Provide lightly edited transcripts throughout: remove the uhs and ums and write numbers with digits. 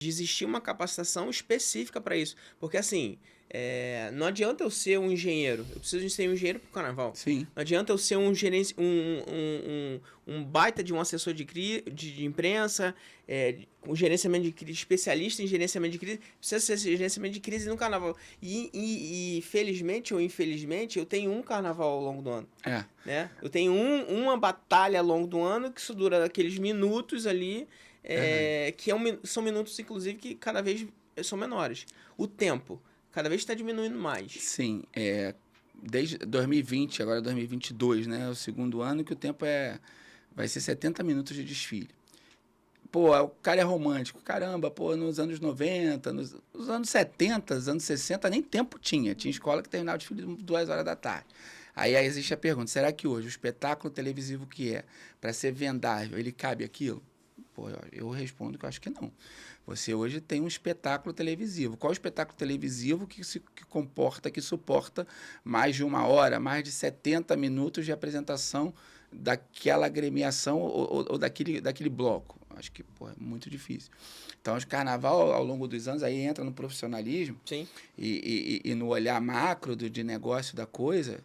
de existir uma capacitação específica para isso. Porque assim, não adianta eu ser um engenheiro, eu preciso de ser um engenheiro para o carnaval. Sim. Não adianta eu ser um gerente, um baita de um assessor de imprensa, com gerenciamento de crise, especialista em gerenciamento de crise, precisa ser gerenciamento de crise no carnaval. E felizmente ou infelizmente, eu tenho um carnaval ao longo do ano. É. Né? Eu tenho uma batalha ao longo do ano, que isso dura aqueles minutos ali, que são minutos, inclusive, que cada vez são menores. O tempo, cada vez está diminuindo mais. Sim, desde 2020, agora 2022, né? O segundo ano que o tempo vai ser 70 minutos de desfile. Pô, o cara é romântico. Caramba, pô, nos anos 90, nos anos 70, nos anos 60, nem tempo tinha. Tinha escola que terminava o desfile 2 horas da tarde. Aí existe a pergunta, será que hoje o espetáculo televisivo que para ser vendável, ele cabe aquilo? Pô, eu respondo que eu acho que não. Você hoje tem um espetáculo televisivo. Qual é o espetáculo televisivo que suporta mais de 1 hora, mais de 70 minutos de apresentação daquela agremiação ou daquele bloco? Acho que, pô, é muito difícil. Então, o carnaval, ao longo dos anos, aí entra no profissionalismo. Sim. E no olhar macro de negócio da coisa,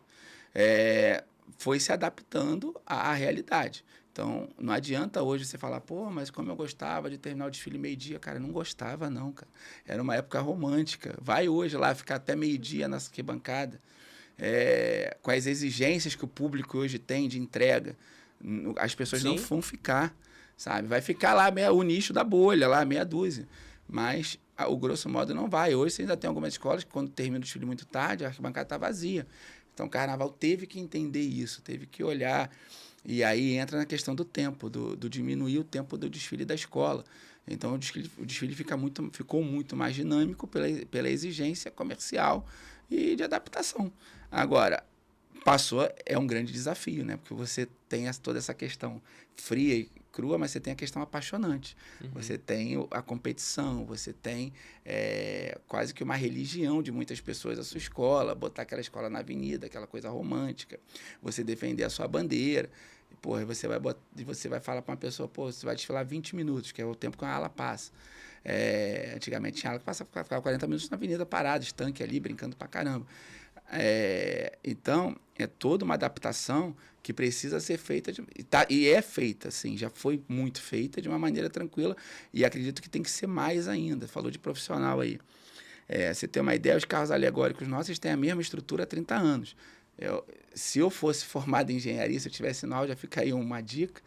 foi se adaptando à realidade. Então, não adianta hoje você falar, pô, mas como eu gostava de terminar o desfile meio-dia. Cara, não gostava não, cara. Era uma época romântica. Vai hoje lá ficar até meio-dia na arquibancada, com as exigências que o público hoje tem de entrega. As pessoas Sim. não vão ficar, sabe? Vai ficar lá o nicho da bolha, lá meia dúzia. Mas o grosso modo não vai. Hoje você ainda tem algumas escolas que quando termina o desfile muito tarde, a arquibancada está vazia. Então, o carnaval teve que entender isso, teve que olhar. E aí entra na questão do tempo, do diminuir o tempo do desfile da escola. Então, o desfile ficou muito mais dinâmico pela exigência comercial e de adaptação. Agora, é um grande desafio, né? Porque você tem toda essa questão fria e crua, mas você tem a questão apaixonante. Uhum. Você tem a competição, você tem quase que uma religião de muitas pessoas, a sua escola, botar aquela escola na avenida, aquela coisa romântica, você defender a sua bandeira. Porra, você vai falar para uma pessoa, pô, você vai desfilar 20 minutos, que é o tempo que a ala passa. Antigamente tinha ala que ficava 40 minutos na avenida parada, estanque ali, brincando pra caramba. Então, é toda uma adaptação que precisa ser feita, e é feita, assim, já foi muito feita de uma maneira tranquila, e acredito que tem que ser mais ainda. Falou de profissional aí. Você tem uma ideia, os carros alegóricos nossos têm a mesma estrutura há 30 anos. Se eu fosse formado em engenharia, se eu tivesse know-how, já fica aí uma dica,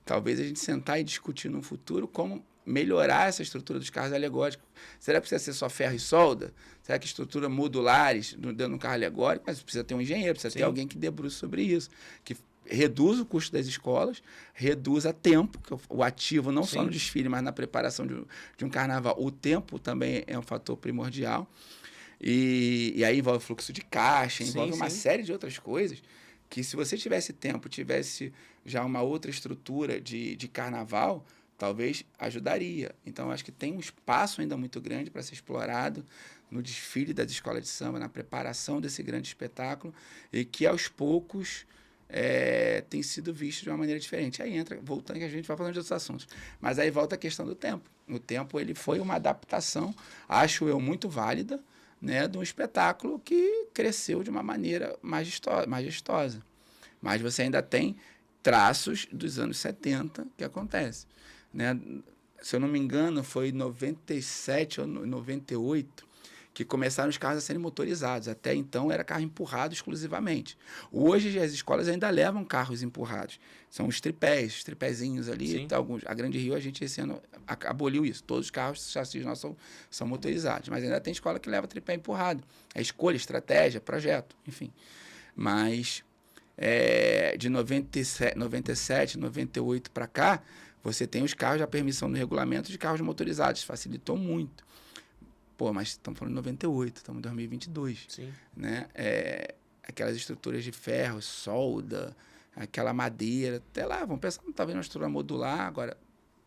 talvez a gente sentar e discutir no futuro como melhorar essa estrutura dos carros alegóricos. Será que precisa ser só ferro e solda? Será que estrutura modulares dentro de um carro alegórico? Mas precisa ter um engenheiro, precisa ter alguém que debruce sobre isso, que reduz o custo das escolas, reduz a tempo, que o ativo não só no desfile, mas na preparação de um carnaval. O tempo também é um fator primordial. E aí envolve fluxo de caixa, envolve uma série de outras coisas que, se você tivesse tempo, tivesse já uma outra estrutura de carnaval, talvez ajudaria. Então, acho que tem um espaço ainda muito grande para ser explorado no desfile das escolas de samba, na preparação desse grande espetáculo, e que, aos poucos, tem sido visto de uma maneira diferente. Aí entra, voltando, que a gente vai falando de outros assuntos, mas aí volta a questão do tempo. O tempo, ele foi uma adaptação, acho eu, muito válida, né, de um espetáculo que cresceu de uma maneira majestosa. Mas você ainda tem traços dos anos 70 que acontece. Né? Se eu não me engano, foi em 97 ou 98 que começaram os carros a serem motorizados. Até então era carro empurrado exclusivamente. Hoje as escolas ainda levam carros empurrados. São os tripézinhos ali. A Grande Rio, a gente esse ano aboliu isso. Todos os carros, os chassis nossos são motorizados. Mas ainda tem escola que leva tripé empurrado. É escolha, estratégia, projeto, enfim. Mas de 97, 98 para cá, você tem os carros, a permissão no regulamento de carros motorizados. Facilitou muito. Pô, mas estamos falando de 98, estamos em 2022. Sim. Né? Aquelas estruturas de ferro, solda, aquela madeira, até lá, vamos pensar, talvez uma estrutura modular, agora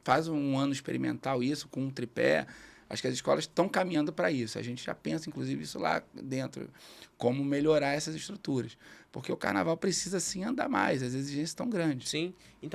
faz um ano experimental isso, com um tripé. Acho que as escolas estão caminhando para isso. A gente já pensa, inclusive, isso lá dentro, como melhorar essas estruturas. Porque o carnaval precisa, sim, andar mais, as exigências estão grandes. Sim. Então,